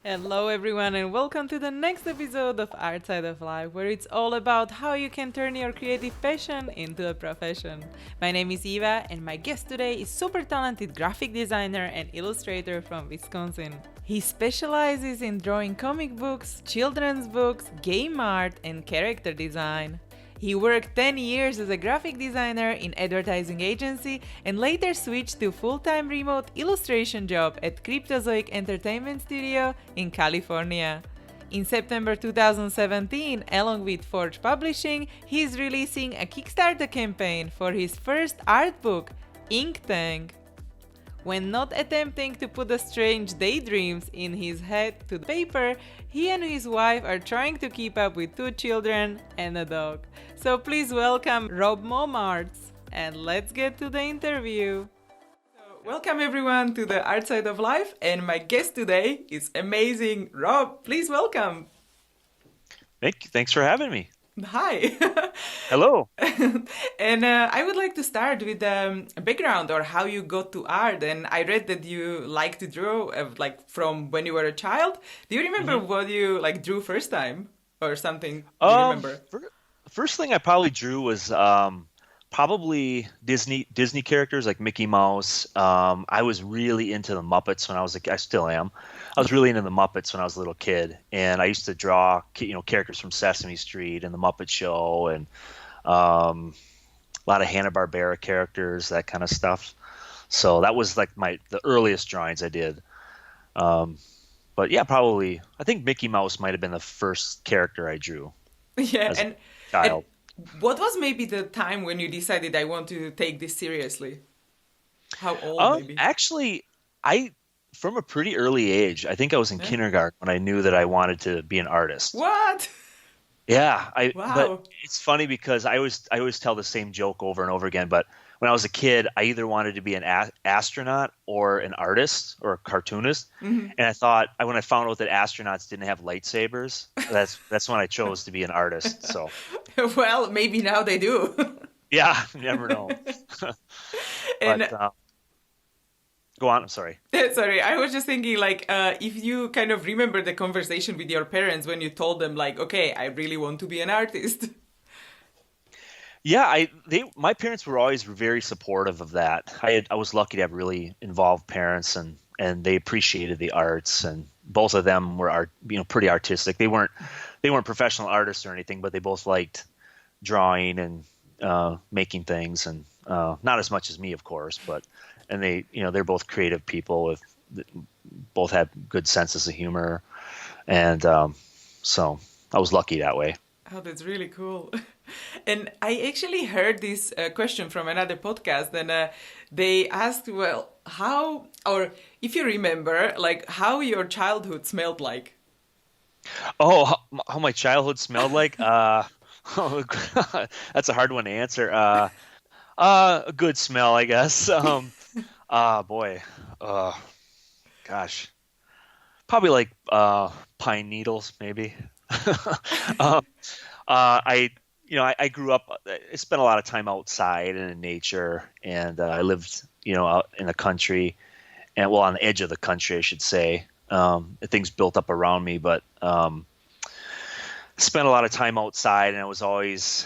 Hello, everyone, and welcome to the next episode of Outside of Life, where it's all about how you can turn your creative passion into a profession. My name is Eva, and my guest today is super talented graphic designer and illustrator from Wisconsin. He specializes in drawing comic books, children's books, game art, and character design. He worked 10 years as a graphic designer in advertising agency and later switched to full-time remote illustration job at Cryptozoic Entertainment Studio in California. In September 2017, along with Forge Publishing, he is releasing a Kickstarter campaign for his first art book, Inktober. When not attempting to put the strange daydreams in his head to paper, he and his wife are trying to keep up with 2 children and a dog. So please welcome Robb Mommaerts, and let's get to the interview. Welcome everyone to the Art Side of Life, and my guest today is amazing Robb. Please welcome. Thank you. Thanks for having me. Hi. Hello. And I would like to start with a background or how you got to art. And I read that you like to draw like from when you were a child. Do you remember what you like drew first time or something? Do you remember? First thing I probably drew was probably Disney characters like Mickey Mouse. I was really into the Muppets when I was I still am. I was really into the Muppets when I was a little kid, and I used to draw characters from Sesame Street and the Muppet Show, and a lot of Hanna-Barbera characters, that kind of stuff. So that was like the earliest drawings I did. But yeah, probably I think Mickey Mouse might have been the first character I drew Yeah, as a and child. what was maybe the time when you decided I want to take this seriously? How old maybe? Actually, I from a pretty early age, I think I was in Yeah. kindergarten when I knew that I wanted to be an artist. What? Yeah, but Wow. it's funny because I always tell the same joke over and over again, but when I was a kid, I either wanted to be an astronaut or an artist or a cartoonist. Mhm. And I thought when I found out that astronauts didn't have lightsabers, that's when I chose to be an artist. So, Well, maybe now they do. yeah, you never know. But And go on, I'm sorry. sorry, I was just thinking like if you kind of remember the conversation with your parents when you told them like, okay, I really want to be an artist. Yeah, my parents were always very supportive of that. I was lucky to have really involved parents, and they appreciated the arts, and both of them were pretty artistic. They weren't professional artists or anything, but they both liked drawing and making things, and not as much as me, of course, but and they're both creative people both have good senses of humor, and so I was lucky that way. Oh, that's really cool. And I actually heard this question from another podcast, and they asked, well, how, or if you remember, like how your childhood smelled like. Oh, how my childhood smelled like? Oh, that's a hard one to answer. A good smell, I guess. Boy, uh, gosh, probably like pine needles, maybe. um, I, I grew up. I spent a lot of time outside and in nature, and I lived, out in the country, and well, on the edge of the country, I should say. Things built up around me, but spent a lot of time outside, and I was always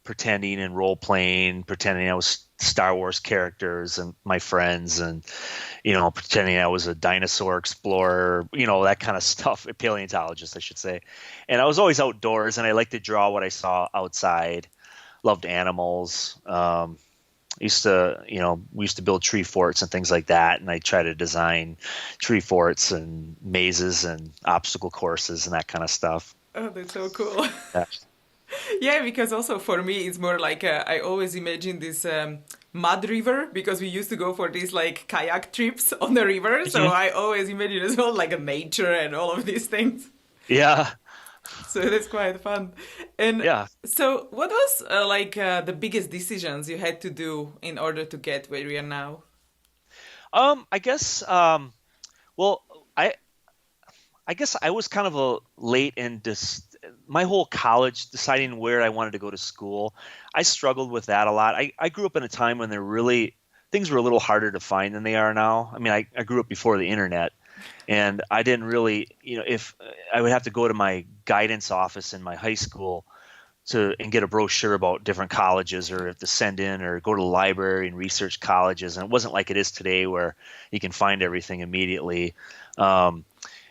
pretending and role playing, pretending I was Star Wars characters and my friends, and pretending I was a dinosaur explorer, that kind of stuff, a paleontologist, I should say. And I was always outdoors, and I liked to draw what I saw outside. Loved animals. We used to build tree forts and things like that, and I try to design tree forts and mazes and obstacle courses and that kind of stuff. Oh, that's so cool. Yeah. Yeah, because also for me, it's more like I always imagine this mud river because we used to go for these like kayak trips on the river. So Mhm. I always imagine as well like a nature and all of these things. Yeah. So that's quite fun. And Yeah. so, what was the biggest decisions you had to do in order to get where you are now? I guess. Well, I I guess I was kind of a late in my whole college deciding where I wanted to go to school. I struggled with that a lot. I grew up in a time when things were a little harder to find than they are now. I mean, I grew up before the internet, And I didn't really, if I would have to go to my guidance office in my high school and get a brochure about different colleges, or have to send in or go to the library and research colleges. And it wasn't like it is today where you can find everything immediately. Um,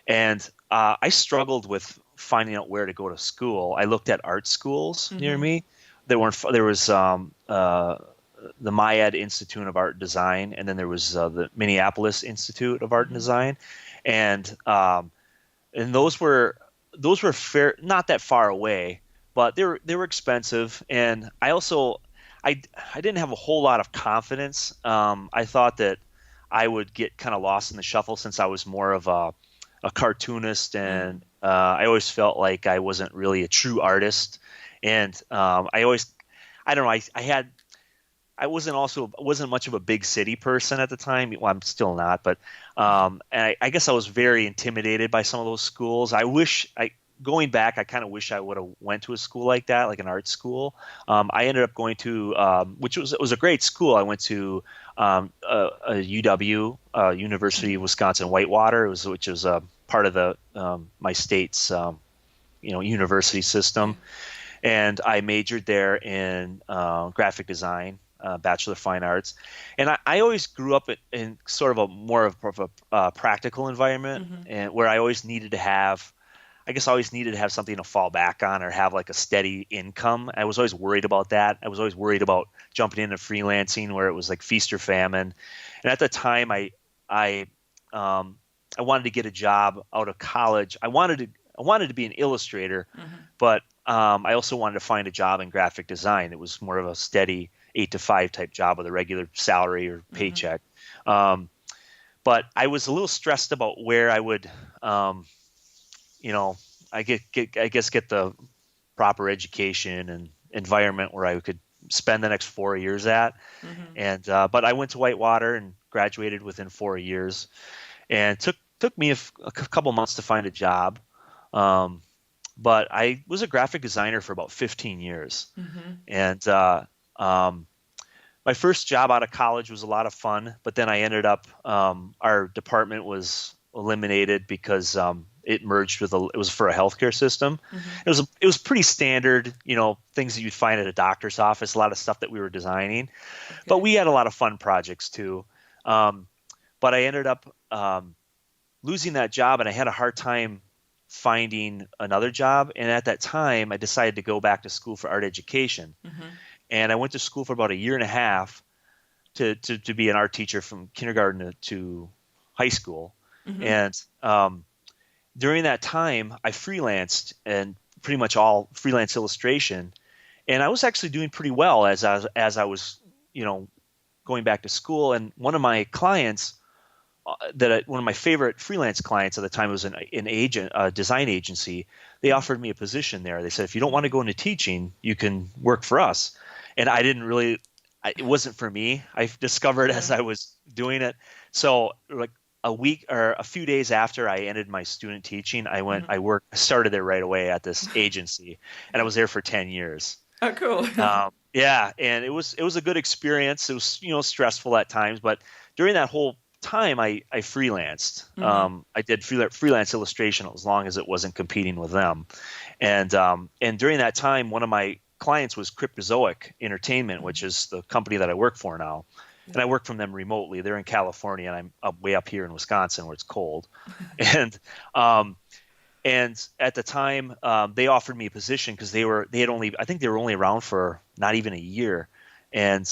and I struggled with finding out where to go to school. I looked at art schools near Mm-hmm. me. There was the Myed Institute of Art and Design, and then there was the Minneapolis Institute of Art and Mm-hmm. Design, and those were not that far away, but they were expensive, and I didn't have a whole lot of confidence. I thought that I would get kind of lost in the shuffle since I was more of a cartoonist, Mm-hmm. and I always felt like I wasn't really a true artist, and I don't know, I wasn't much of a big city person at the time. Well, I'm still not, but and I guess I was very intimidated by some of those schools. Going back, I kind of wish I would have went to a school like that, like an art school. I ended up going to, which was a great school. I went to a UW, University of Wisconsin Whitewater, which was a part of the my state's university Yeah. system, and I majored there in graphic design, Bachelor of Fine Arts. And I always grew up in sort of a more of a practical environment, Mm-hmm. and where I guess I always needed to have something to fall back on or have like a steady income. I was always worried about that. I was always worried about jumping into freelancing where it was like feast or famine. And at the time, I um, I wanted to get a job out of college. I wanted to be an illustrator, Mm-hmm. but I also wanted to find a job in graphic design. It was more of a steady 8 to 5 type job with a regular salary or Mm-hmm. paycheck. Um, but I was a little stressed about where I would, um, you know, I guess get the proper education and environment where I could spend the next 4 years at. Mm-hmm. And but I went to Whitewater and graduated within 4 years, and took me a couple months to find a job. Um, but I was a graphic designer for about 15 years, Mm-hmm. and um, my first job out of college was a lot of fun. But then I ended up our department was eliminated because it merged with it was for a healthcare system. Mm-hmm. It was pretty standard, things that you'd find at a doctor's office. A lot of stuff that we were designing, but Okay. we had a lot of fun projects too. Um, but I ended up losing that job, and I had a hard time finding another job. And at that time, I decided to go back to school for art education, Mm-hmm. and I went to school for about a year and a half to be an art teacher from kindergarten to high school. Mm-hmm. And during that time, I freelanced and pretty much all freelance illustration, and I was actually doing pretty well as I was, you know, going back to school. And one of my clients one of my favorite freelance clients at the time was an agent, a design agency. They offered me a position there. They said, if you don't want to go into teaching, you can work for us. And I didn't really, it wasn't for me. I discovered Yeah. as I was doing it. So like a week or a few days after I ended my student teaching, Mm-hmm. I started there right away at this agency, and I was there for 10 years. Oh, cool. Yeah, and it was a good experience. It was stressful at times, but during that whole time I freelanced. Mm-hmm. I did freelance illustration as long as it wasn't competing with them, and during that time, one of my clients was Cryptozoic Entertainment, which is the company that I work for now, Yeah. and I work from them remotely. They're in California, and I'm way up here in Wisconsin where it's cold, and um, and at the time, they offered me a position because I think they were only around for not even a year. And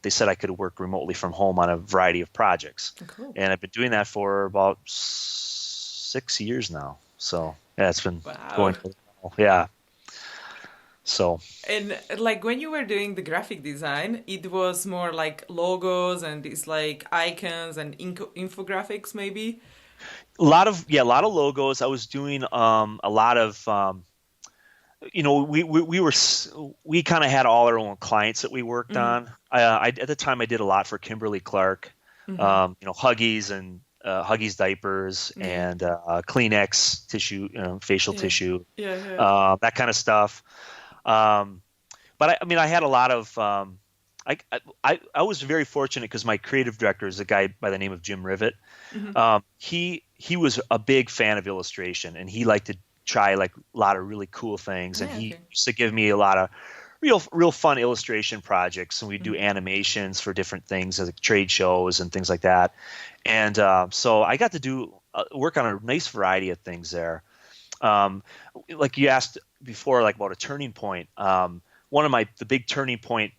they said I could work remotely from home on a variety of projects. Cool. And I've been doing that for about 6 years now. So yeah, it's been Wow. going well. Yeah. So And like when you were doing the graphic design, it was more like logos and these like icons and infographics, maybe. a lot of logos. I was doing a lot of we kind of had all our own clients that we worked Mm-hmm. on. At the time I did a lot for Kimberly Clark, Mm-hmm. Huggies and Huggies diapers Yeah. and Kleenex tissue, facial Yeah. tissue, Yeah. Yeah. that kind of stuff. Um, but I mean, I had a lot of I was very fortunate because my creative director is a guy by the name of Jim Rivet. Hmm. He was a big fan of illustration, and he liked to try like a lot of really cool things, and Yeah, he okay. used to give me a lot of real fun illustration projects, and we do Hmm. animations for different things like trade shows and things like that. And so I got to do work on a nice variety of things there. Um, like you asked before, like about a turning point. One of the big turning point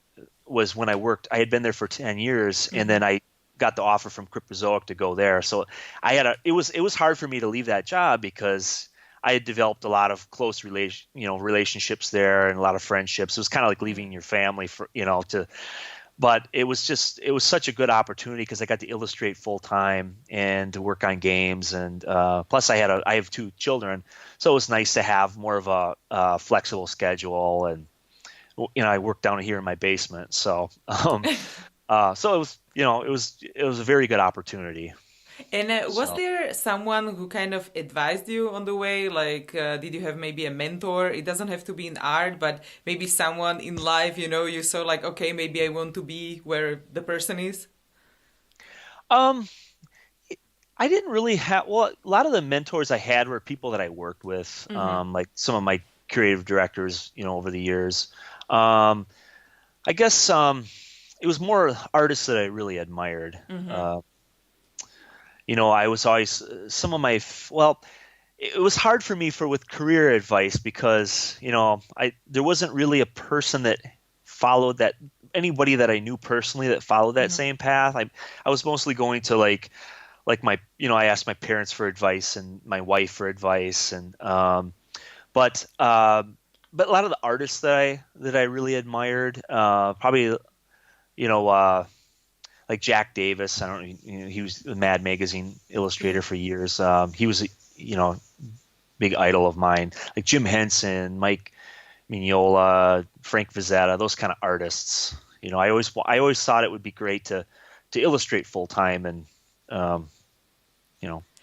was when I had been there for 10 years, and Hmm. then I got the offer from Cryptozoic to go there. So it was hard for me to leave that job because I had developed a lot of close relationships there and a lot of friendships. It was kind of like Yeah. leaving your family but it was such a good opportunity because I got to illustrate full time and to work on games, and plus I have two children, so it was nice to have more of a flexible schedule. And I work down here in my basement, so so it was a very good opportunity. And was So there someone who kind of advised you on the way? Like, did you have maybe a mentor? It doesn't have to be in art, but maybe someone in life, you saw like, okay, maybe I want to be where the person is. um I didn't really have, well, a lot of the mentors I had were people that I worked with, Mm-hmm. like some of my creative directors, over the years. um I guess it was more artists that I really admired. Mm-hmm. uh I was always some of my well, it was hard for me with career advice because I there wasn't really a person that followed that, anybody that I knew personally that followed that Mm-hmm. same path. I was mostly going to like my I asked my parents for advice and my wife for advice, and but but a lot of the artists that I really admired, probably you know uh like Jack Davis. I don't know, he was the Mad Magazine Yeah. illustrator for years. He was a big idol of mine. Like Jim Henson, Mike Mignola, Frank Vizetta, those kind of artists. I always thought it would be great to illustrate full time, and um,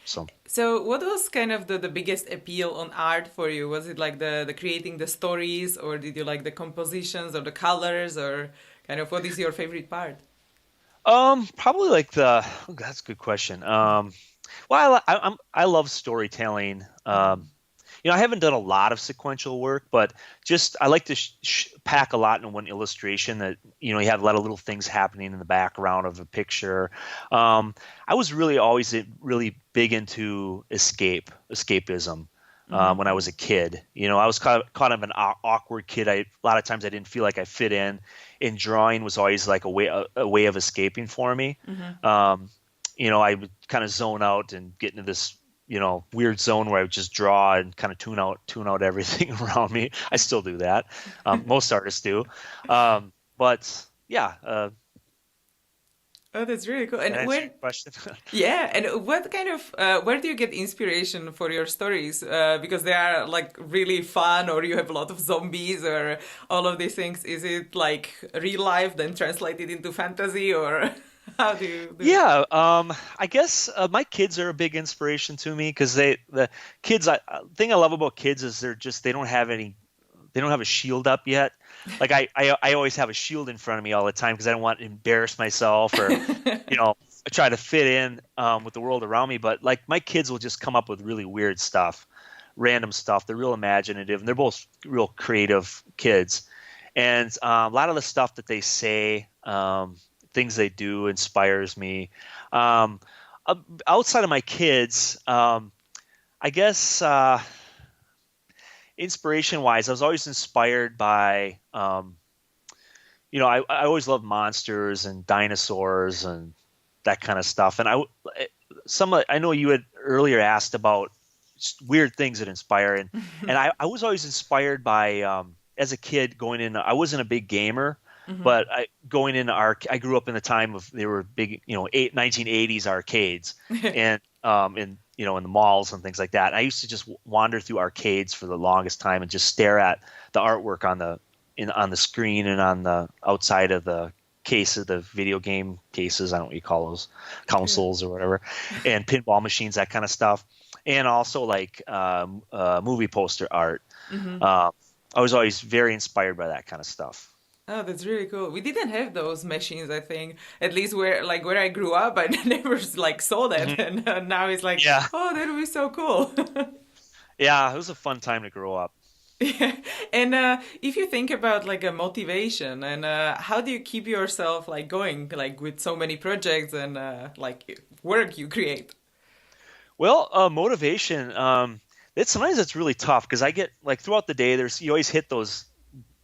so. So, what was kind of the biggest appeal on art for you? Was it like the creating the stories, or did you like the compositions or the colors, or kind of what is your favorite part? Probably like that's a good question. Well, I love storytelling. I haven't done a lot of sequential work, but just I like to pack a lot in one illustration. That you have a lot of little things happening in the background of a picture. Um, I was really always really big into escapism. Mm-hmm. When I was a kid, I was kind of an awkward kid. A lot of times I didn't feel like I fit in, and drawing was always like a way of escaping for me. Mm-hmm. Um, I would kind of zone out and get into this, weird zone where I would just draw and kind of tune out everything around me. I still do that. Most artists do. But yeah, Oh, that's really cool. And that answer your where, question. yeah, and what kind of, where do you get inspiration for your stories? Because they are like really fun, or you have a lot of zombies, or all of these things. Is it like real life, then translated into fantasy, or how do you do it? Yeah, I guess my kids are a big inspiration to me because the kids. Thing I love about kids is they don't have a shield up yet. Like I always have a shield in front of me all the time because I don't want to embarrass myself or, you know, try to fit in with the world around me. But like my kids will just come up with really weird stuff, random stuff. They're real imaginative and they're both real creative kids. And a lot of the stuff that they say, things they do inspires me. Um, Outside of my kids, I guess inspiration wise, I was always inspired by, I always loved monsters and dinosaurs and that kind of stuff. And I know you had earlier asked about weird things that inspire, and I was always inspired by, as a kid going in. I wasn't a big gamer, Hmm. but going into I grew up in the time of they were big, 1980s arcades, and in the malls and things like that. And I used to just wander through arcades for the longest time and just stare at the artwork on the screen and on the outside of the cases, the video game cases. I don't know what you call those, Yeah. consoles or whatever, and pinball machines, that kind of stuff. And also like movie poster art. Hmm. Uh, I was always very inspired by that kind of stuff. Oh, that's really cool. We didn't have those machines, I think. At least where I grew up, I never like saw that, Hmm. and now it's like, Yeah, oh, that would be so cool. yeah, it was a fun time to grow up. Yeah. And if you think about like a motivation and how do you keep yourself like going like with so many projects and like work you create? Well, motivation. Sometimes it's really tough because I get like throughout the day. You always hit those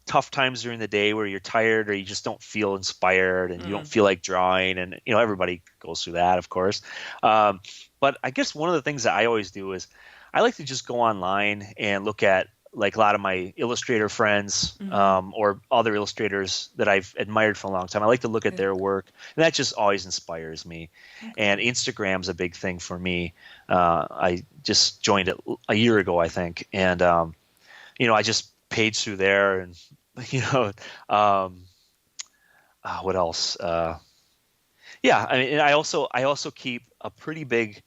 tough times during the day where you're tired or you just don't feel inspired and you don't Mm. feel like drawing, and everybody goes through that, of course. Um, but I guess one of the things that I always do is I like to just go online and look at like a lot of my illustrator friends, Mm-hmm. or other illustrators that I've admired for a long time. I like to look at Yeah. their work, and that just always inspires me. Okay. And Instagram's a big thing for me. I just joined it a year ago, I think, and I just page through there, and you know, um, what else? Yeah, I mean, and I also keep a pretty big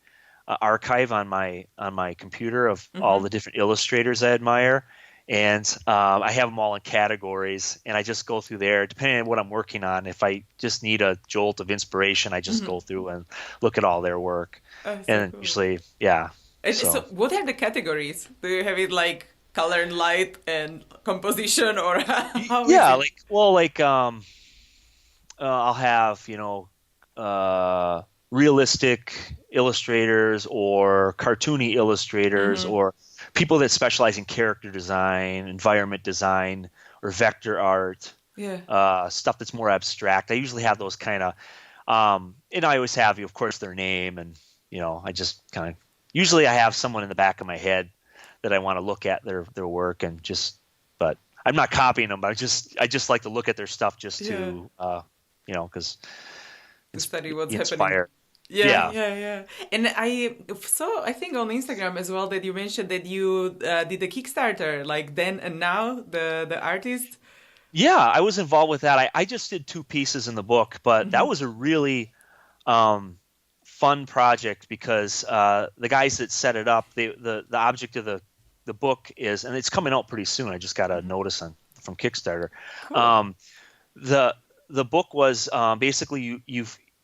archive on my computer of all Mm-hmm. the different illustrators I admire, and I have them all in categories, and I just go through there depending on what I'm working on. If I just need a jolt of inspiration, I just Mm-hmm. go through and look at all their work, Oh, so and cool. usually, yeah. And so, So what are the categories? Do you have it like color and light and composition, or how is yeah, it? like well, like I'll have realistic illustrators or cartoony illustrators Mm-hmm. or people that specialize in character design, environment design, or vector art, Yeah. stuff that's more abstract. I usually have those kind of, and I always have, of course, their name, and I just kind of usually I have someone in the back of my head that I want to look at their work and just, but I'm not copying them. But I just like to look at their stuff just Yeah. to, because To study what's happening. inspire. Yeah, Yeah. yeah, yeah. And I saw, I think on Instagram as well that you mentioned that you did a Kickstarter, like then and now, the artist. Yeah, I was involved with that. I just did two pieces in the book, but that Hmm. was a really um, fun project because the guys that set it up, the object of the book is, and it's coming out pretty soon. I just got a Hmm. notice from Kickstarter. Cool. Um, the the book was basically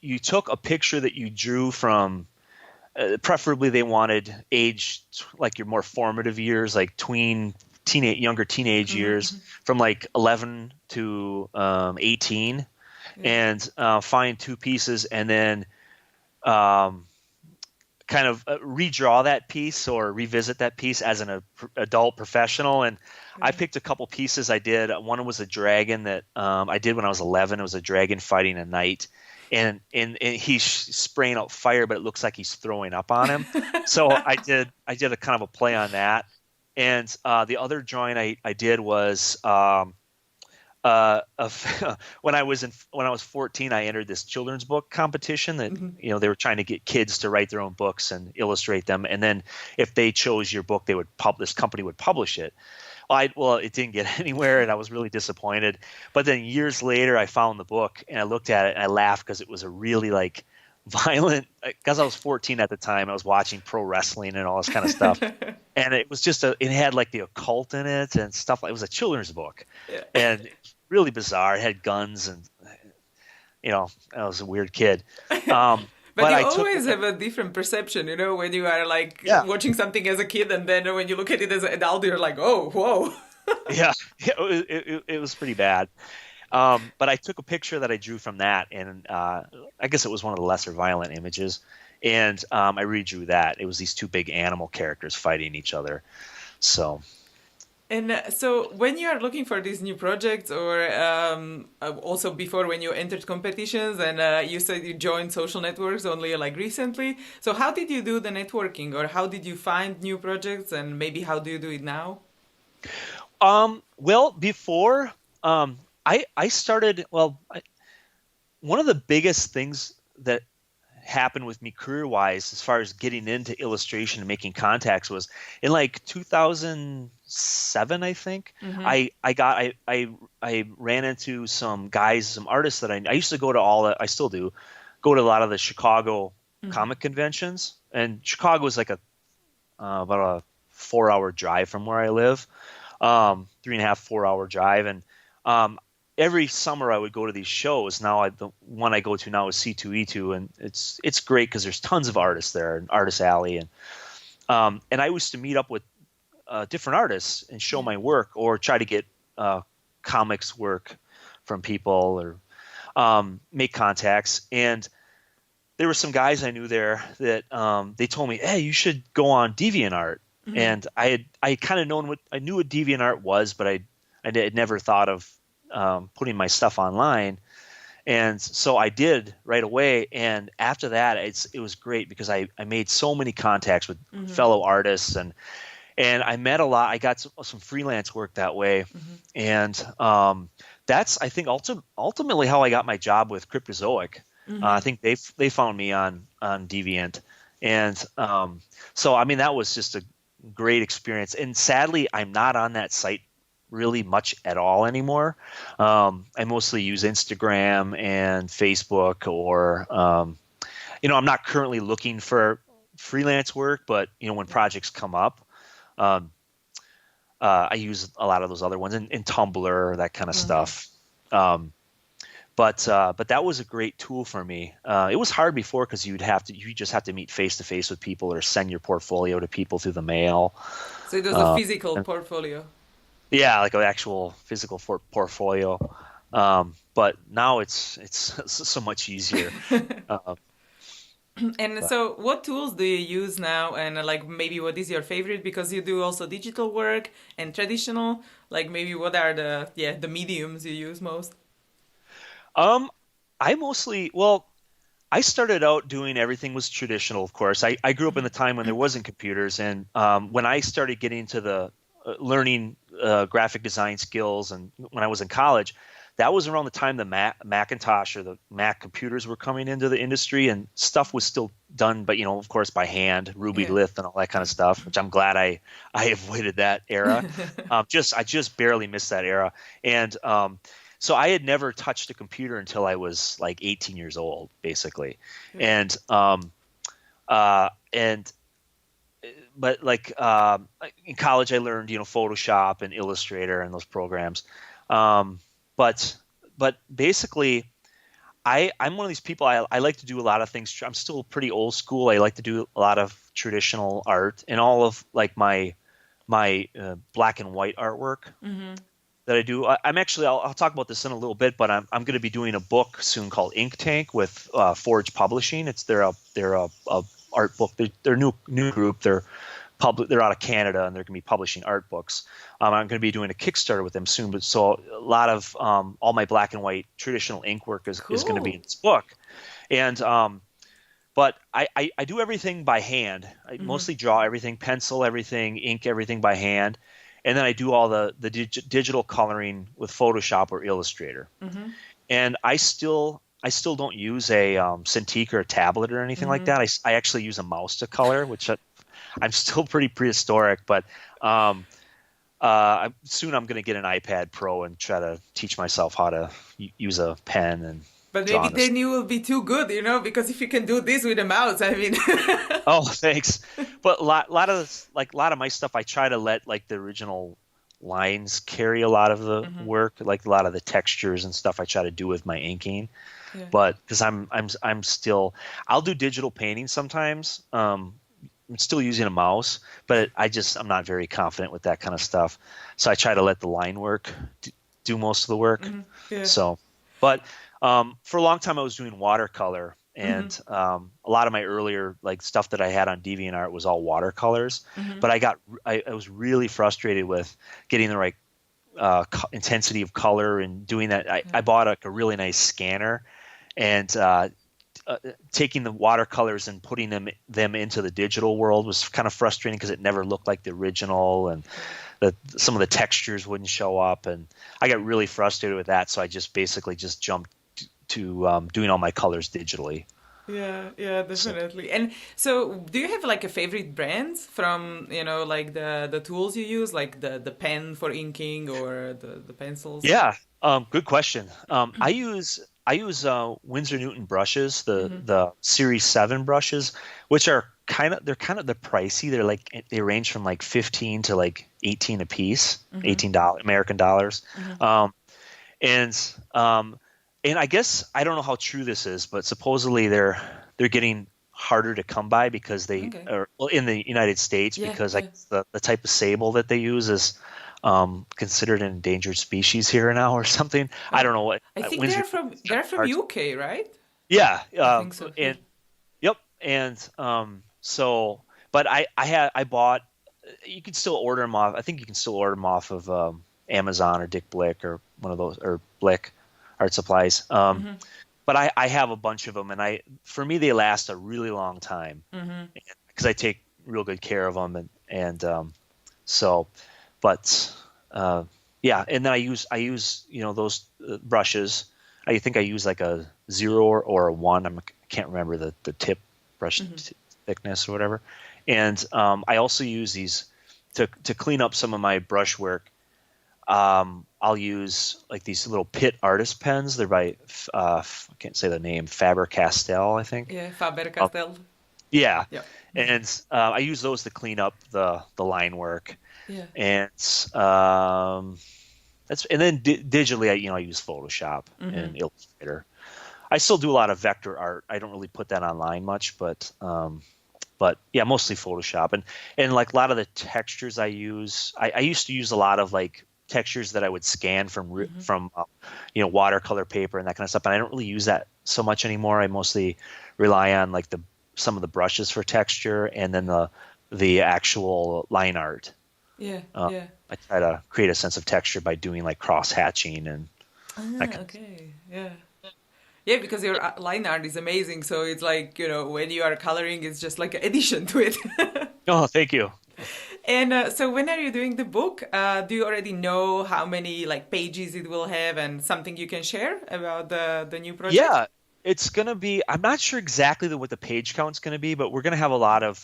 you took a picture that you drew from, preferably they wanted age like your more formative years, like younger teenage Hmm. years, Hmm. from like 11 to 18, Yeah. and find two pieces, and then um, kind of redraw that piece or revisit that piece as an adult professional. And I Yeah. picked a couple pieces I did. One was a dragon that I did when I was 11. It was a dragon fighting a knight, and he's spraying out fire, but it looks like he's throwing up on him. So I did a kind of a play on that. And the other drawing I did was when I was 14, I entered this children's book competition that Hmm. they were trying to get kids to write their own books and illustrate them, and then if they chose your book, this company would publish it. Well, it didn't get anywhere, and I was really disappointed. But then years later, I found the book and I looked at it and I laughed because it was a really like violent. Because I was 14 at the time, I was watching pro wrestling and all this kind of stuff, and it was it had like the occult in it and stuff. It was a children's book, Yeah. and really bizarre. It had guns, and I was a weird kid. But But you I took always it. have a different perception, when you are like Yeah, watching something as a kid and then when you look at it as an adult, you're like, oh, whoa. yeah, it was pretty bad. But I took a picture that I drew from that, and I guess it was one of the lesser violent images, and I redrew that. It was these two big animal characters fighting each other. So And so, when you are looking for these new projects, or also before when you entered competitions, and you said you joined social networks only like recently, so how did you do the networking, or how did you find new projects, and maybe how do you do it now? well, before I started. One of the biggest things that happened with me career wise as far as getting into illustration and making contacts was in like 2007, I think. Mm-hmm. I ran into some guys, some artists that I used to go to I still do go to a lot of the Chicago Mm-hmm. comic conventions, and Chicago is like about a 4 hour drive from where I live, 3.5 4 hour drive. And um, every summer I would go to these shows. Now the one I go to now is C2E2, and it's great because there's tons of artists there, and Artist Alley, and I used to meet up with different artists and show my work, or try to get comics work from people, or make contacts. And there were some guys I knew there that they told me, "Hey, you should go on DeviantArt." Mm-hmm. And I kind of known I knew what DeviantArt was, but I had never thought of putting my stuff online. And so I did right away. And after that, it was great because I made so many contacts with fellow artists, and I met a lot. I got some freelance work that way. And that's, I think, ultimately how I got my job with Cryptozoic. I think they found me on Deviant. And so, I mean, that was just a great experience. And sadly, I'm not on that site really much at all anymore. I mostly use Instagram and Facebook, or I'm not currently looking for freelance work, but when projects come up, I use a lot of those other ones, and Tumblr, that kind of stuff. But that was a great tool for me. It was hard before because you just have to meet face to face with people, or send your portfolio to people through the mail. So it was a physical portfolio. Yeah, like an actual physical portfolio. But now it's so much easier. So what tools do you use now? And like, maybe what is your favorite? Because you do also digital work and traditional. Like, maybe what are the mediums you use most? I started out doing everything was traditional, of course. I grew up in the time when there wasn't computers, and when I started getting into the learning graphic design skills, and when I was in college, that was around the time the Macintosh or the Mac computers were coming into the industry, and stuff was still done, but of course, by hand, Ruby Lith and all that kind of stuff, which I'm glad I avoided that era. I just barely missed that era. And so I had never touched a computer until I was like 18 years old, basically. And but like in college, I learned Photoshop and Illustrator and those programs. But basically, I'm one of these people. I like to do a lot of things. I'm still pretty old school. I like to do a lot of traditional art, and all of like my black and white artwork that I do. I'll talk about this in a little bit, but I'm going to be doing a book soon called Inktank with Forge Publishing. They're a art book. They're a new group. They're out of Canada, and they're going to be publishing art books. I'm going to be doing a Kickstarter with them soon. But so a lot of all my black and white traditional ink work is going to be in this book. And but I do everything by hand. I mostly draw everything, pencil everything, ink everything by hand, and then I do all the digital coloring with Photoshop or Illustrator. And I still don't use a Cintiq or a tablet or anything like that. I actually use a mouse to color, which I'm still pretty prehistoric, but soon I'm going to get an iPad Pro and try to teach myself how to use a pen and. But maybe then you will be too good, because if you can do this with a mouse, I mean. Oh, thanks. But a lot of my stuff, I try to let like the original lines carry a lot of the work, like a lot of the textures and stuff I try to do with my inking. Yeah. But because I'm still, I'll do digital painting sometimes. I'm still using a mouse, but I'm not very confident with that kind of stuff. So I try to let the line work do most of the work. Yeah. So, but for a long time I was doing watercolor, and a lot of my earlier like stuff that I had on DeviantArt was all watercolors. But I was really frustrated with getting the right intensity of color and doing that. I bought a really nice scanner, and taking the watercolors and putting them into the digital world was kind of frustrating because it never looked like the original, and some of the textures wouldn't show up, and I got really frustrated with that. So I just basically jumped to doing all my colors digitally. Yeah, definitely. So, and so do you have like a favorite brand from, like the tools you use, like the pen for inking or the pencils? Yeah, good question. I use Winsor Newton brushes, the Series 7 brushes, which are they're pricey. They range from like 15 to like 18 a piece, $18 American dollars. and um, and I guess I don't know how true this is, but supposedly they're getting harder to come by because they Okay. are well, in the United States Yeah, because I yeah. guess the type of sable that they use is considered an endangered species here now or something. I don't Oh, know what I think Windsor. they're from Hard. UK, right? Yeah, I think so. Yeah. and yep, and so, but I bought. You can still order them off. I think you can still order them off of Amazon or Dick Blick or one of those or Blick Art Supplies. Mm-hmm. But I have a bunch of them, and for me they last a really long time Mm-hmm. because I take real good care of them, and so, but yeah, and then I use those brushes. I think I use like a 0 or a 1. I can't remember the tip brush Mm-hmm. thickness or whatever. And I also use these to clean up some of my brush work. I'll use like these little Pitt artist pens. They're by I can't say the name, Faber-Castell, I think. Yeah, Faber Uh, Castell. yeah, Yeah. and I use those to clean up the line work, Yeah. and and then digitally, I use Photoshop Mm-hmm. and Illustrator. I still do a lot of vector art. I don't really put that online much, but yeah, mostly Photoshop and like a lot of the textures I use. I used to use a lot of like textures that I would scan Mm-hmm. from watercolor paper and that kind of stuff. And I don't really use that so much anymore. I mostly rely on like some of the brushes for texture and then the actual line art. Yeah. Uh, Yeah. I try to create a sense of texture by doing like cross hatching and that Ah, kind of stuff. okay. Yeah. Yeah, because your line art is amazing. So it's like, when you are coloring, it's just like an addition to it. Oh, thank you. And so when are you doing the book? Do you already know how many like pages it will have and something you can share about the new project? Yeah, it's gonna be. I'm not sure exactly what the page count's gonna be, but we're gonna have a lot of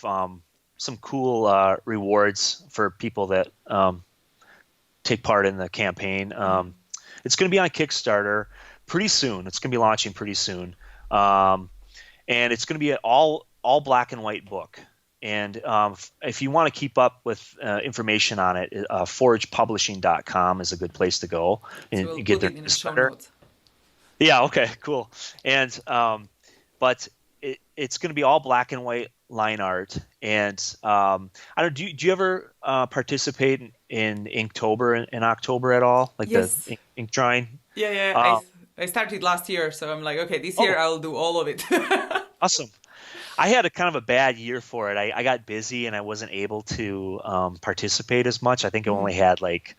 some cool rewards for people that take part in the campaign. It's gonna be on Kickstarter pretty soon. It's gonna be launching pretty soon, um, and it's gonna be an all black and white book. And if you want to keep up with information on it, foragepublishing.com is a good place to go So and we'll get put their it in the show newsletter. notes. Yeah, okay, cool. And but it's going to be all black and white line art. And I don't. Do you ever participate in Inktober in October at all, like the Yes. ink drawing? Yeah, yeah. Um, I started last year, so I'm like, okay, this year oh, I'll do all of it. awesome. I had a kind of a bad year for it. I got busy and I wasn't able to participate as much. I think I only had like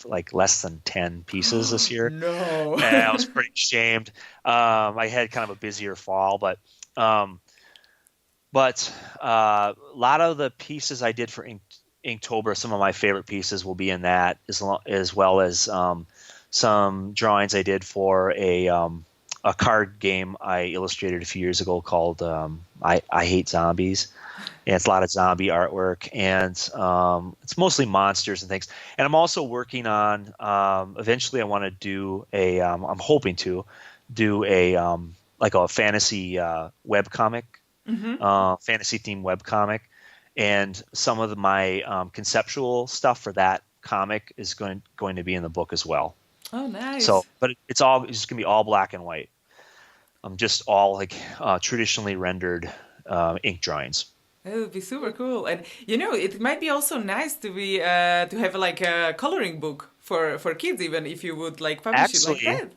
like less than 10 pieces this year. No. And I was pretty ashamed. I had kind of a busier fall, um, but a lot of the pieces I did for Inktober, some of my favorite pieces will be in that, as well as some drawings I did for a card game I illustrated a few years ago called I Hate Zombies. And it's a lot of zombie artwork, and it's mostly monsters and things. And I'm also working on eventually I want to do I'm hoping to do like a fantasy web comic, Hmm. fantasy themed web comic, and some of my conceptual stuff for that comic is going to be in the book as well. Oh, So, nice. but it's just gonna be all black and white. Just all like traditionally rendered ink drawings. That would be super cool. And it might be also nice to have like a coloring book for kids, even if you would like publish it like Actually, that.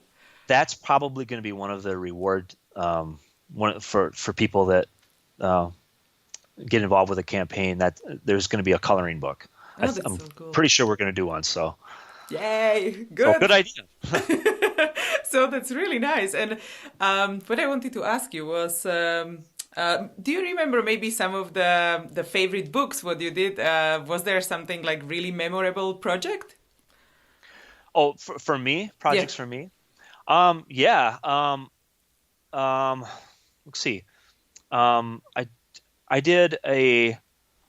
that's probably going to be one of the reward one for people that uh, get involved with a campaign. That there's going to be a coloring book. Oh, that's I'm so cool. pretty sure we're going to do one. Yay! So Good. good idea. So that's really nice. And what I wanted to ask you was, do you remember maybe some of the favorite books what you did? Was there something like really memorable project? Oh, for me, Yeah. projects for me. Yeah. Um, let's see. I did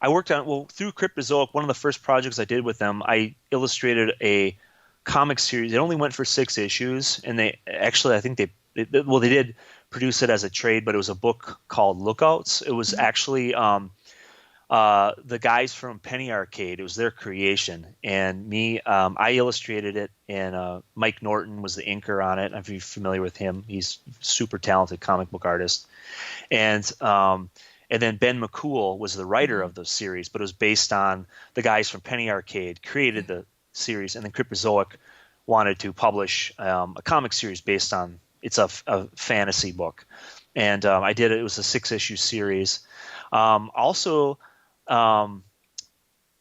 I worked on through Cryptozoic. One of the first projects I did with them, I illustrated a comic series. It only went for 6 issues, and they actually I think they did produce it as a trade, but it was a book called Lookouts. It was actually the guys from Penny Arcade. It was their creation, and me, I illustrated it, and Mike Norton was the inker on it. If you're familiar with him, he's a super talented comic book artist, and then Ben McCool was the writer of the series, but it was based on the guys from Penny Arcade created the series, and then Cryptozoic wanted to publish a comic series based on a fantasy book, and I did it. It was a 6-issue series. Also,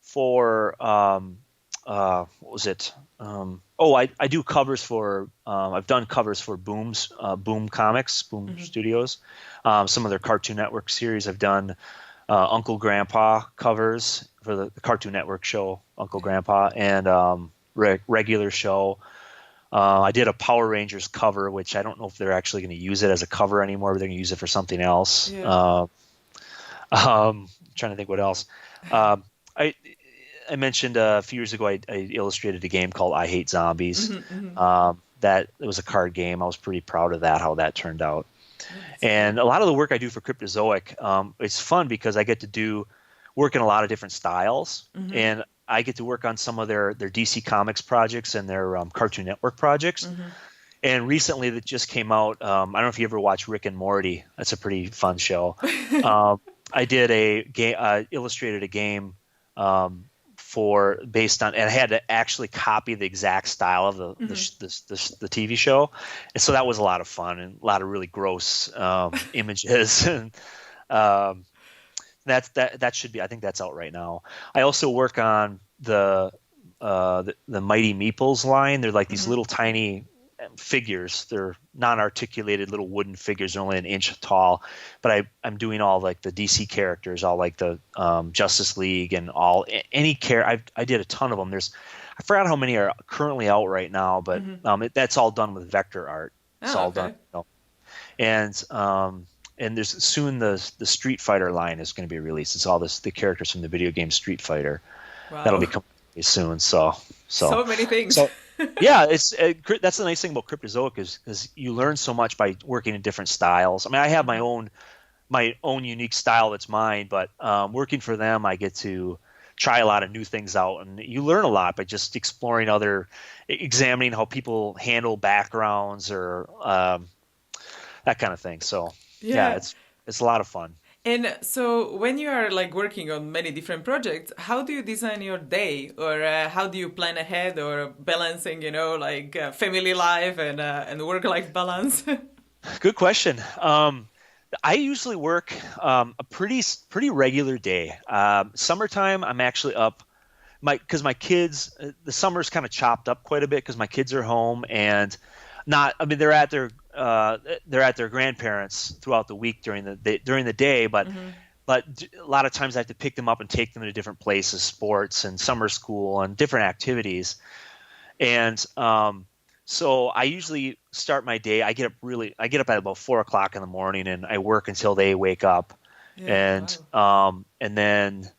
for what was it? I do covers for. I've done covers for Boom Comics, Boom Studios. Some of their Cartoon Network series. I've done Uncle Grandpa covers for the Cartoon Network show Uncle Grandpa, and regular show. I did a Power Rangers cover, which I don't know if they're actually going to use it as a cover anymore, but they're going to use it for something else. Yeah. Trying to think what else. I mentioned a few years ago I illustrated a game called I Hate Zombies. That it was a card game. I was pretty proud of that, how that turned out. And a lot of the work I do for Cryptozoic, it's fun because I get to work in a lot of different styles, and I get to work on some of their DC Comics projects and their Cartoon Network projects. And recently, that just came out. I don't know if you ever watch Rick and Morty. That's a pretty fun show. I did illustrated a game based on, and I had to actually copy the exact style of the TV show, and so that was a lot of fun and a lot of really gross images, and that should be. I think that's out right now. I also work on the Mighty Meeples line. They're like these little tiny figures. They're non-articulated little wooden figures. They're only an inch tall, but I'm doing all like the DC characters, all like the Justice League and I did a ton of them. I forgot how many are currently out right now, but that's all done with vector art. It's all done. And there's soon the Street Fighter line is going to be released. It's all the characters from the video game Street Fighter. Wow. That'll be coming soon. So many things. Yeah, that's the nice thing about Cryptozoic is you learn so much by working in different styles. I mean, I have my own unique style that's mine, but working for them, I get to try a lot of new things out, and you learn a lot by just examining how people handle backgrounds or that kind of thing. So yeah, it's a lot of fun. And so when you are like working on many different projects, how do you design your day, or how do you plan ahead, or balancing, family life and work-life balance? Good question. I usually work a pretty regular day. Summertime, I'm actually up. Because my kids, the summer's kind of chopped up quite a bit because my kids are home and they're at their grandparents throughout the week during the day, but a lot of times I have to pick them up and take them to different places, sports and summer school and different activities. And so I usually start my day. I get up at about 4:00 in the morning and I work until they wake up. And then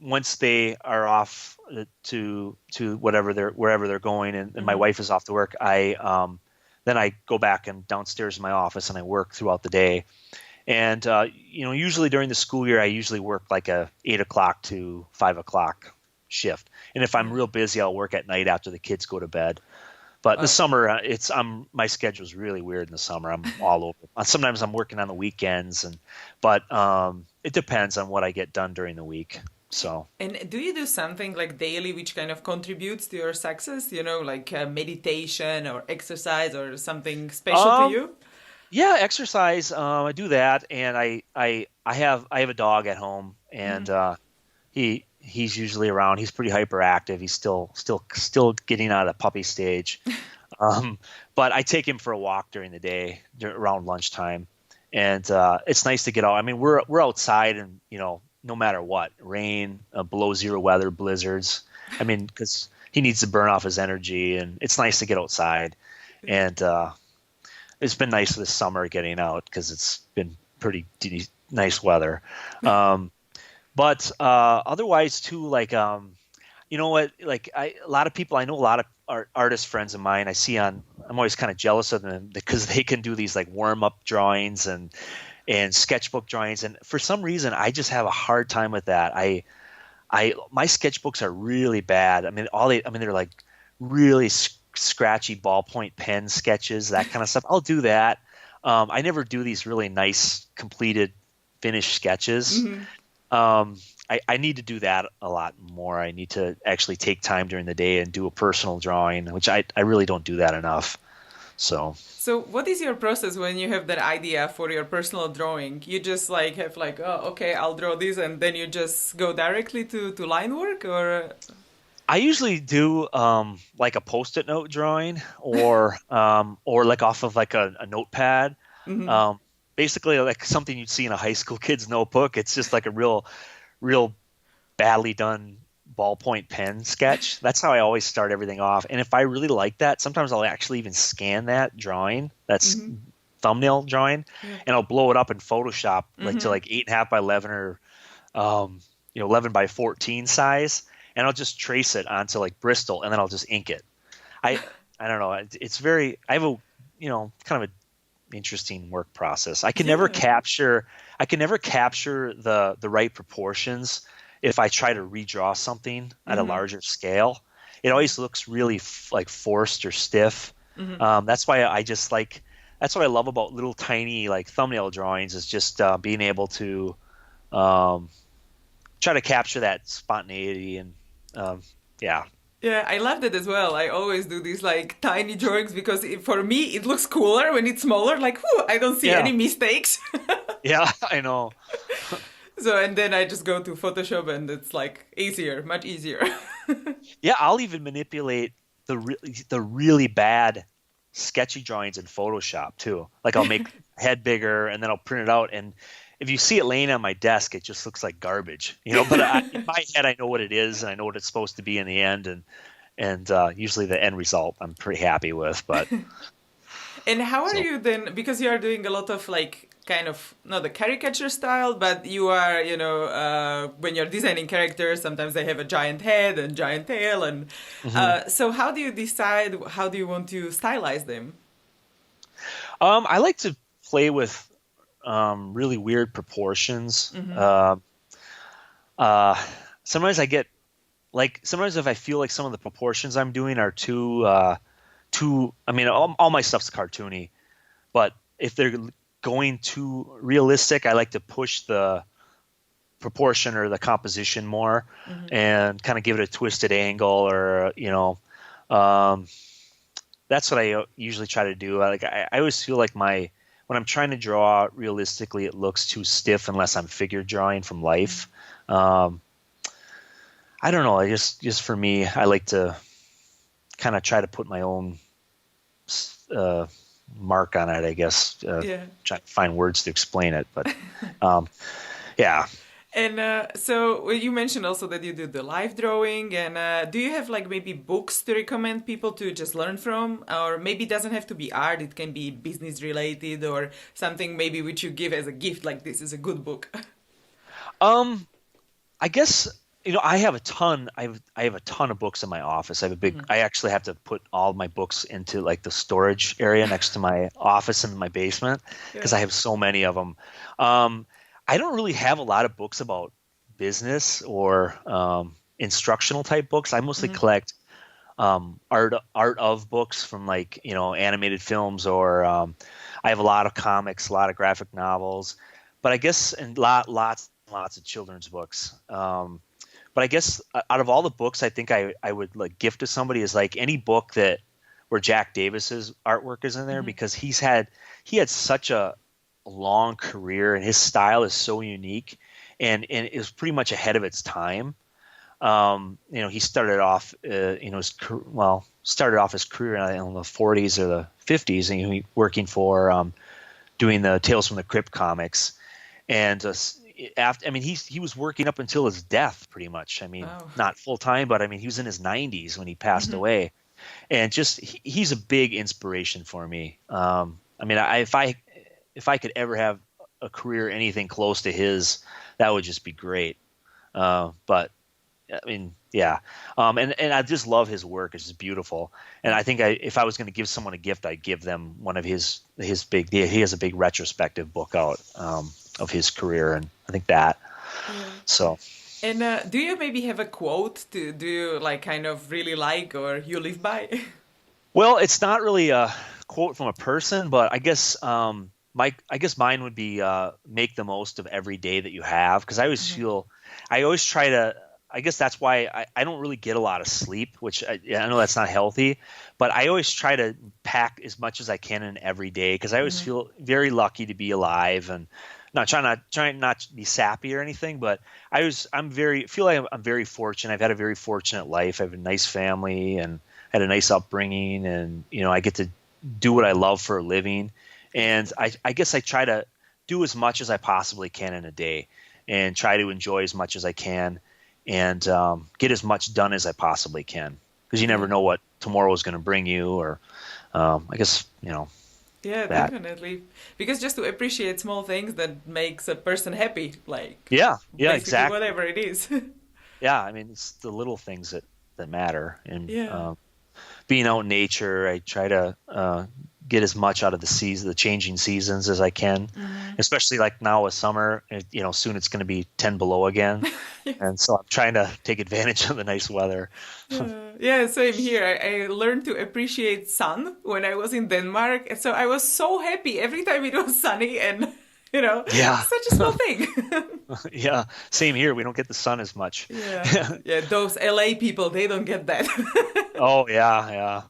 once they are off to wherever they're going, and my wife is off to work, then I go back and downstairs in my office and I work throughout the day. And usually during the school year, I usually work like a 8:00 to 5:00 shift. And if I'm real busy, I'll work at night after the kids go to bed. But in the summer, my schedule's really weird in the summer. I'm all over. Sometimes I'm working on the weekends, but it depends on what I get done during the week. So. And do you do something like daily which kind of contributes to your success? Like meditation or exercise or something special to you? Yeah, exercise. I do that, and I have a dog at home, and he's usually around. He's pretty hyperactive. He's still getting out of the puppy stage, but I take him for a walk during the day around lunchtime, and it's nice to get out. I mean, we're outside, and no matter what, rain, below zero weather, blizzards. I mean, because he needs to burn off his energy, and it's nice to get outside. And it's been nice this summer getting out because it's been pretty nice weather. But otherwise, too, like you know what? Like a lot of people, I know a lot of artist friends of mine. I'm always kind of jealous of them because they can do these like warm up drawings and and sketchbook drawings. And for some reason, I just have a hard time with that. My sketchbooks are really bad. I mean, they're like really scratchy ballpoint pen sketches, that kind of stuff. I'll do that. I never do these really nice, completed, finished sketches. Hmm. I need to do that a lot more. I need to actually take time during the day and do a personal drawing, which I really don't do that enough. So, So what is your process when you have that idea for your personal drawing? You just like have like, oh, okay, I'll draw this, and then you just go directly to line work, or I usually do like a post-it note drawing, or like off of like a notepad. Mhm. Um, Basically like something you'd see in a high school kid's notebook. It's just like a real badly done ballpoint pen sketch. That's how I always start everything off. And if I really like that, sometimes I'll actually even scan that drawing, that's Mhm. thumbnail drawing, Yeah. and I'll blow it up in Photoshop like to Mhm. like 8.5 by 11 or 11 by 14 size, and I'll just trace it onto like Bristol, and then I'll just ink it. I I don't know. It's very I have a kind of a interesting work process. Yeah. I can never capture the right proportions if I try to redraw something at a Mhm. larger scale. It Yeah. always looks really like forced or stiff. Mhm. That's what I love about little tiny like thumbnail drawings, is just being able to um, try to capture that spontaneity and um, yeah. Yeah, I love that as well. I always do these like tiny drawings because for me it looks cooler when it's smaller. Like, whew, I don't see Yeah. any mistakes. Yeah, I know. So, and then I just go to Photoshop and it's like easier, much easier. Yeah, I'll even manipulate the really bad sketchy drawings in Photoshop too. Like I'll make head bigger and then I'll print it out, and if you see it laying on my desk, it just looks like garbage, But in my head, I know what it is and I know what it's supposed to be in the end, and usually the end result I'm pretty happy with. But And how are so you then? Because you are doing a lot of like kind of not the caricature style, but you are, when you're designing characters, sometimes they have a giant head and giant tail, and mhm. so how do you decide how do you want to stylize them? I like to play with really weird proportions. Hmm. Uh, Sometimes I get like sometimes if I feel like some of the proportions I'm doing are too. I mean, all my stuff's cartoony, but if they're going too realistic, I like to push the proportion or the composition more, Hmm. and kind of give it a twisted angle, or um, that's what I usually try to do. I always feel like when I'm trying to draw realistically, it looks too stiff unless I'm figure drawing from life. Um, I don't know. I just for me, I like to kind of try to put my own uh, mark on it, I guess. Yeah. Trying to find words to explain it, but um, yeah. And so you mentioned also that you do the live drawing, and do you have like maybe books to recommend people to just learn from, or maybe it doesn't have to be art; it can be business related or something maybe which you give as a gift, like this is a good book. Um, I guess I have a ton. I have a ton of books in my office. I have a big. Hmm. I actually have to put all my books into like the storage area next to my office in my basement Yeah. because I have so many of them. Um, I don't really have a lot of books about business or instructional type books. I mostly Hmm. collect art of books from like animated films, or I have a lot of comics, a lot of graphic novels, but I guess and lots of children's books. But I guess out of all the books, I think I would like gift to somebody is like any book that where Jack Davis's artwork is in there, Hmm. because he had such a long career and his style is so unique, and it was pretty much ahead of its time. He started off, started off his career in the 40s or the 50s, and he working for doing the Tales from the Crypt comics, and after, I mean, he was working up until his death, pretty much. I mean, Oh. not full time, but I mean, he was in his 90s when he passed Hmm. away, and just he's a big inspiration for me. I mean, if I could ever have a career anything close to his, that would just be great. But I mean, yeah. And I just love his work. It's just beautiful. And I think if I was going to give someone a gift, I'd give them one of his big. He has a big retrospective book out of his career, and I think that. Yeah. So, And do you maybe have a quote to do you like kind of really like or you live by? well, it's not really a quote from a person, but I guess I guess mine would be make the most of every day that you have, because I always try to. I guess that's why I don't really get a lot of sleep, which I know that's not healthy, but I always try to pack as much as I can in every day, because I always feel very lucky to be alive, and trying not to be sappy or anything, but I'm very feel like I'm very fortunate. I've had a very fortunate life. I have a nice family and had a nice upbringing, and I get to do what I love for a living. And I guess I try to do as much as I possibly can in a day, and try to enjoy as much as I can, and get as much done as I possibly can, because you never know what tomorrow is going to bring you, or I guess Yeah, that. definitely. Because just to appreciate small things that makes a person happy, like Yeah, basically exactly. whatever it is. Yeah, I mean, it's the little things that matter. And Yeah. being out in nature, I try to get as much out of the changing seasons as I can, especially like now with summer. Soon it's going to be 10 below again, Yes. and so I'm trying to take advantage of the nice weather. Yeah, same here. I learned to appreciate sun when I was in Denmark. So I was so happy every time it was sunny and, Yeah, such a small thing. yeah. Same here. We don't get the sun as much. Yeah. Yeah, those LA people, they don't get that. Oh yeah, yeah.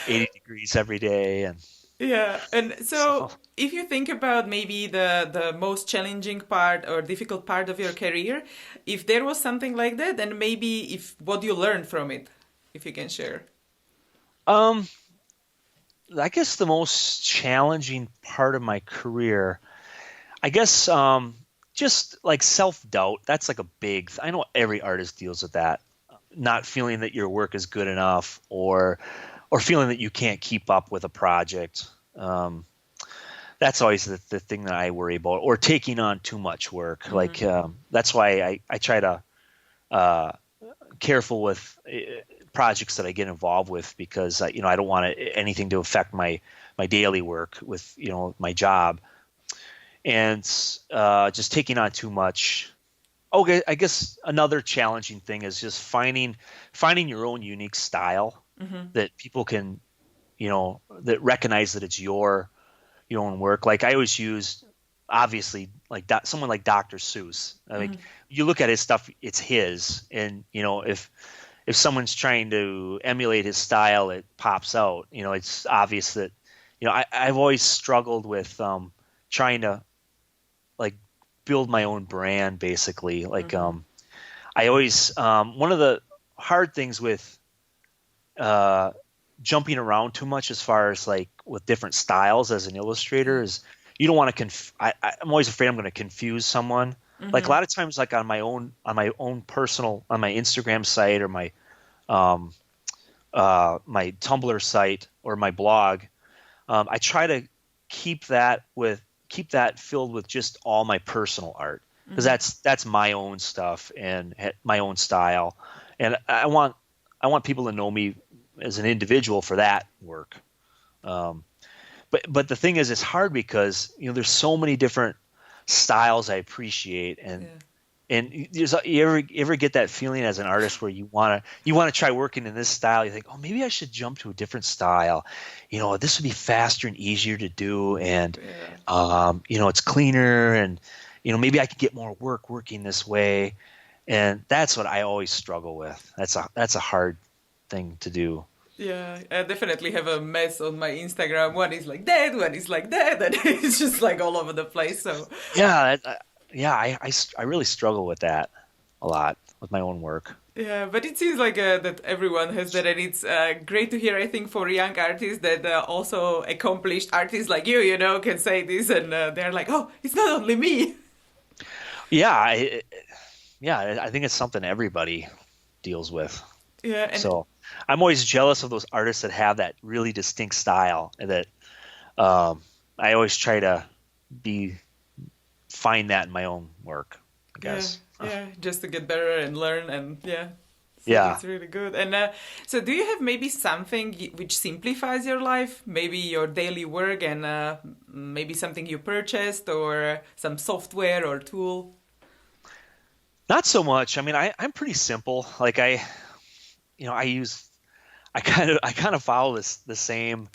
80 degrees every day, and Yeah, and so. so if you think about maybe the most challenging part or difficult part of your career, if there was something like that, then maybe if what you learned from it, if you can share. Um, I guess the most challenging part of my career, I guess, just like self-doubt. That's like a big. I know every artist deals with that, not feeling that your work is good enough, or feeling that you can't keep up with a project. That's always the thing that I worry about, or taking on too much work. Like that's why I try to uh, careful with projects that I get involved with, because I don't want anything to affect my daily work with my job, and just taking on too much. Okay, I guess another challenging thing is just finding your own unique style that people can that recognize that it's your own work. Like I always use, obviously, like someone like Dr. Seuss. I mean, you look at his stuff, it's his, and if someone's trying to emulate his style, it pops out. It's obvious that I've always struggled with trying to like build my own brand, basically. Like I always one of the hard things with uh, jumping around too much, as far as like with different styles as an illustrator, is you don't want to I'm always afraid I'm going to confuse someone. Like a lot of times, like on my own personal, on my Instagram site, or um, my Tumblr site, or my blog, I try to keep that filled with just all my personal art, because that's my own stuff and my own style, and I want people to know me as an individual for that work. Um, but the thing is, it's hard because there's so many different styles I appreciate, and Yeah. you ever get that feeling as an artist where you want to try working in this style. You think, oh, maybe I should jump to a different style. This would be faster and easier to do, and Yeah. it's cleaner, and maybe I could get more work working this way. And that's what I always struggle with. That's a hard thing to do. Yeah, I definitely have a mess on my Instagram. One is like that, one is like that, and it's just like all over the place. So, Yeah, yeah, I really struggle with that a lot with my own work. yeah, but it seems like that everyone has that, and it's great to hear. I think for young artists that also accomplished artists like you can say this, and they're like, oh, it's not only me. Yeah, yeah, I think it's something everybody deals with. Yeah, and So I'm always jealous of those artists that have that really distinct style, and that I always try to be find that in my own work, I yeah, guess. yeah, just to get better and learn, and yeah. So Yeah. that's really good. And so do you have maybe something which simplifies your life? Maybe your daily work and maybe something you purchased or some software or tool? Not so much. I mean, I'm pretty simple. Like I use, I kind of follow the same.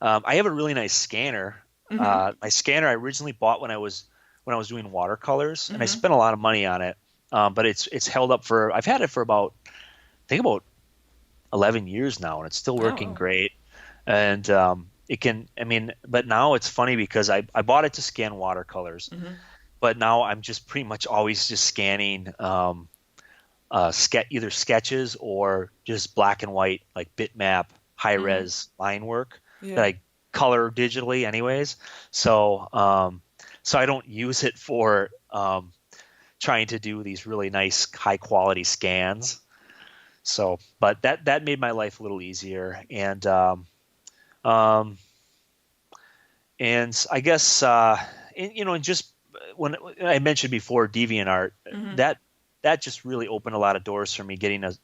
I have a really nice scanner. Mm-hmm. My scanner I originally bought when I was doing watercolors, and I Mm-hmm. spent a lot of money on it. But it's held up for I've had it for about I think about 11 years now, and it's still Oh, working wow. great. And it can, I mean, but now it's funny because I bought it to scan watercolors, Mm-hmm. but now I'm just pretty much always just scanning either sketches or just black and white, like bitmap, high Mm-hmm. res line work that Yeah. I color digitally, anyways. So I don't use it for trying to do these really nice, high quality scans. So, but that made my life a little easier, um, and I guess and just when I mentioned before DeviantArt, Mm-hmm. that that just really opened a lot of doors for me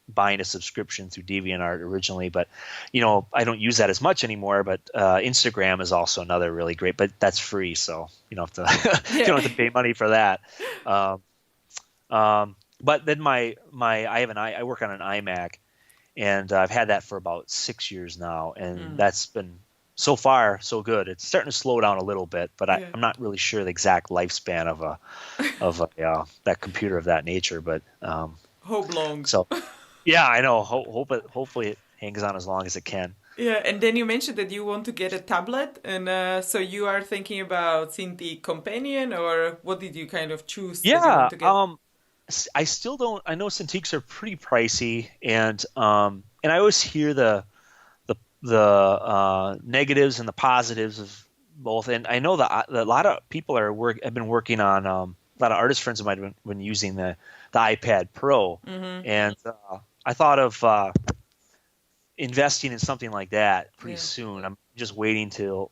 buying a subscription through DeviantArt originally. But I don't use that as much anymore. But Instagram is also another really great, but that's free, so you don't have to you Yeah. don't have to pay money for that. Um, but then I work on an iMac, and I've had that for about 6 years now, and Mm. that's been so far so good. It's starting to slow down a little bit, but Yeah. I'm not really sure the exact lifespan of that computer of that nature. But Hope long. so yeah, I know. Hopefully it hangs on as long as it can. Yeah, and then you mentioned that you want to get a tablet, and so you are thinking about Cintiq Companion, or what did you kind of choose that you want Yeah, to get? I still don't. I know Cintiqs are pretty pricey, and I always hear the negatives and the positives of both. And I know that a lot of people have been working on a lot of artist friends of mine have been using the iPad Pro, Mm-hmm. and I thought of investing in something like that pretty Yeah. soon. I'm just waiting till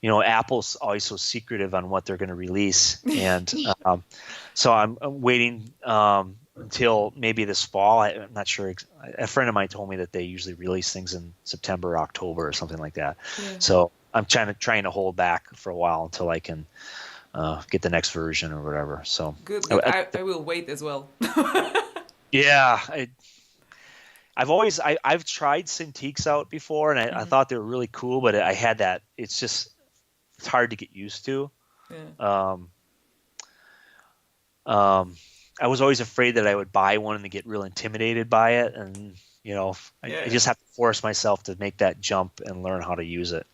Apple's always so secretive on what they're going to release, and so I'm waiting until maybe this fall. I'm not sure. A friend of mine told me that they usually release things in September or October or something like that. Yeah. So I'm trying to hold back for a while until I can get the next version or whatever. So Good, I, good. I- I will wait as well. yeah, I've tried Cintiqs out before, and I Hmm. thought they were really cool, but I had that. It's hard to get used to. Yeah. Um, Um, I was always afraid that I would buy one and get real intimidated by it, and I Yeah. just have to force myself to make that jump and learn how to use it.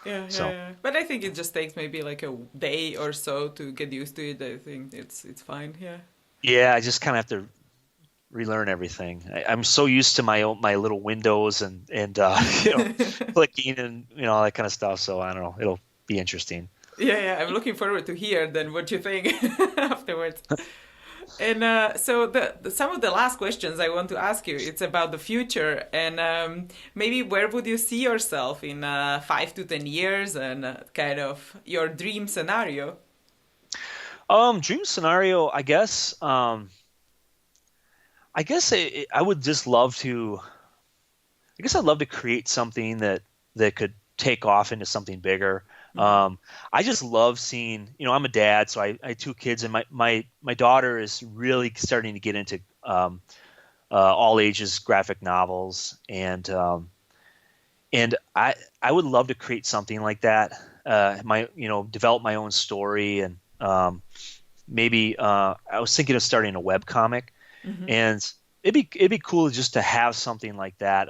Yeah, yeah, So yeah. But I think it just takes maybe like a day or so to get used to it. I think it's fine. Yeah. yeah, I just kind of have to relearn everything. I'm so used to my little windows and clicking and all that kind of stuff. So I don't know. It'll be interesting. Yeah, yeah. I'm looking forward to hear then what you think afterwards. And so some of the last questions I want to ask you, it's about the future and maybe where would you see yourself in 5 to 10 years and kind of your dream scenario. Dream scenario, I guess. I would just love to. I guess I'd love to create something that could take off into something bigger. Hmm. I just love seeing, I'm a dad, so I have two kids, and my daughter is really starting to get into all ages graphic novels, and I would love to create something like that. Develop my own story, and maybe I was thinking of starting a web comic, Hmm. and it'd be cool just to have something like that.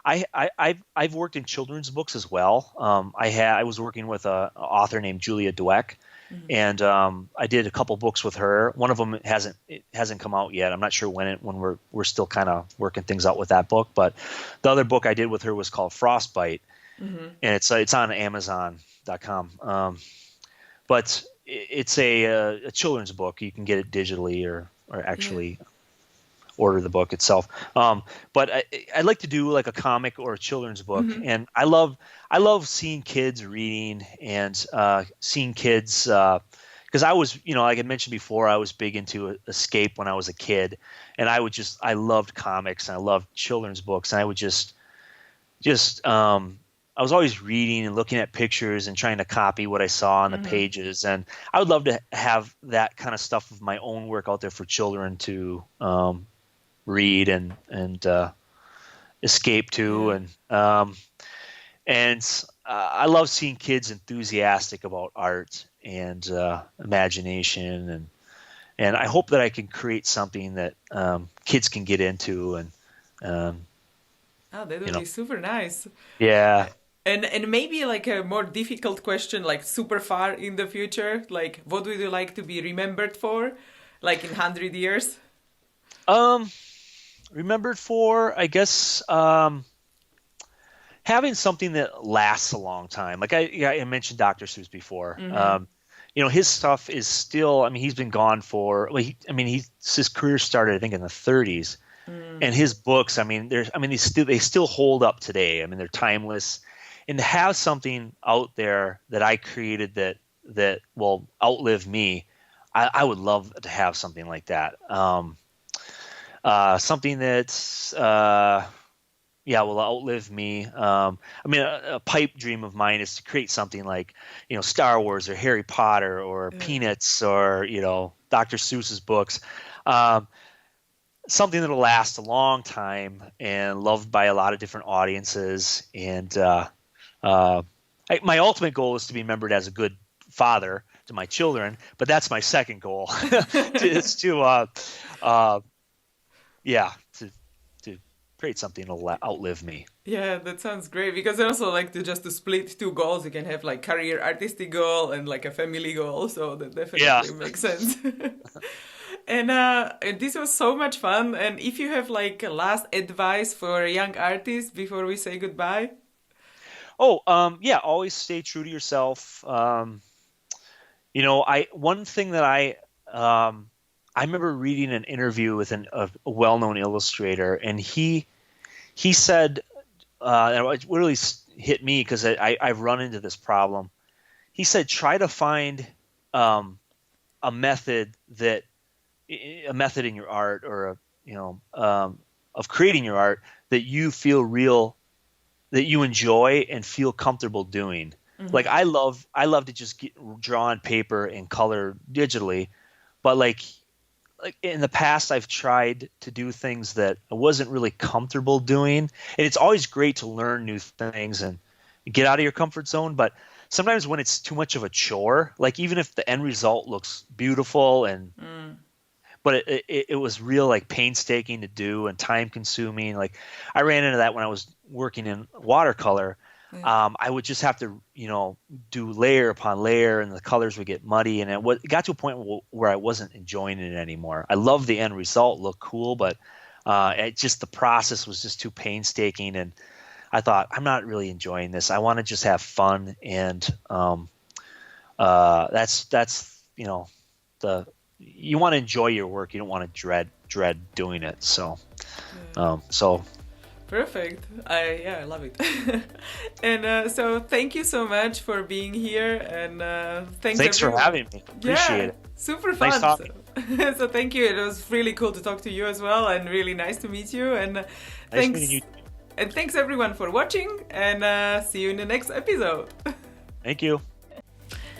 I've worked in children's books as well. I was working with a author named Julia Dweck, Hmm. and I did a couple books with her. One of them hasn't come out yet. I'm not sure when we're still kind of working things out with that book. But the other book I did with her was called Frostbite, Hmm. and it's on Amazon.com. But it's a children's book. You can get it digitally or Yeah. actually order the book itself. But I'd like to do like a comic or a children's book, Hmm. and I love seeing kids reading and seeing kids because because I was, like I mentioned before, I was big into escape when I was a kid, and I loved comics and I loved children's books, and I would just I was always reading and looking at pictures and trying to copy what I saw on the pages, and I would love to have that kind of stuff of my own work out there for children to read and escape to, and I love seeing kids enthusiastic about art and imagination, and I hope that I can create something that kids can get into, and that would be super nice. Yeah. And maybe like a more difficult question, like super far in the future, like what would you like to be remembered for, like in 100 years? Remembered for, I guess, having something that lasts a long time. Like I mentioned Dr. Seuss before. His stuff is still, I mean, he's been gone for, his career started, I think, in the 30s. And his books, I mean, they still hold up today. I mean, they're timeless. And to have something out there that I created that will outlive me, I would love to have something like that. Something that's will outlive me. A pipe dream of mine is to create something like, Star Wars or Harry Potter or Peanuts or, Dr. Seuss's books. Something that'll last a long time and loved by a lot of different audiences. And my ultimate goal is to be remembered as a good father to my children, but that's my second goal is to create something that'll outlive me. Yeah, that sounds great, because also like to split two goals, you can have like career artistic goal and like a family goal, so that definitely makes sense. And this was so much fun. And if you have like last advice for a young artist before we say goodbye? Always stay true to yourself. One thing that I remember reading an interview with a well-known illustrator, and he said, and it really hit me because I've run into this problem. He said, try to find a method in your art, or of creating your art that you feel that you enjoy and feel comfortable doing. Like I love to just draw on paper and color digitally, but like in the past I've tried to do things that I wasn't really comfortable doing, and it's always great to learn new things and get out of your comfort zone, but sometimes when it's too much of a chore, like even if the end result looks beautiful and but it was real like painstaking to do and time consuming. Like I ran into that when I was working in watercolor. I would just have to, do layer upon layer, and the colors would get muddy, and it got to a point where I wasn't enjoying it anymore. I love the end result, looked cool, but the process was just too painstaking, and I thought, I'm not really enjoying this. I want to just have fun, and you want to enjoy your work. You don't want to dread doing it. So. Perfect. I love it. And so thank you so much for being here, and thanks for having me. Appreciate it. Super fun. Nice talking. So thank you. It was really cool to talk to you as well, and really nice to meet you. And thanks. Meeting you. And thanks everyone for watching, and see you in the next episode. Thank you.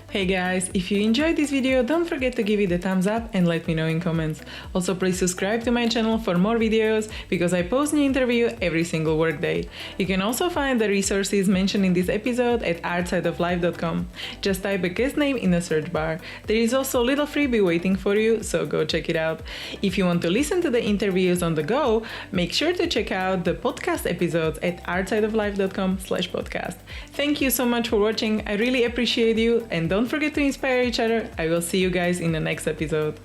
Hey guys, if you enjoyed this video, don't forget to give it a thumbs up and let me know in comments. Also, please subscribe to my channel for more videos, because I post new interview every single workday. You can also find the resources mentioned in this episode at artsideoflife.com. Just type a guest name in the search bar. There is also a little freebie waiting for you, so go check it out. If you want to listen to the interviews on the go, make sure to check out the podcast episodes at artsideoflife.com/podcast. Thank you so much for watching. I really appreciate you, and don't forget to inspire each other. I will see you guys in the next episode.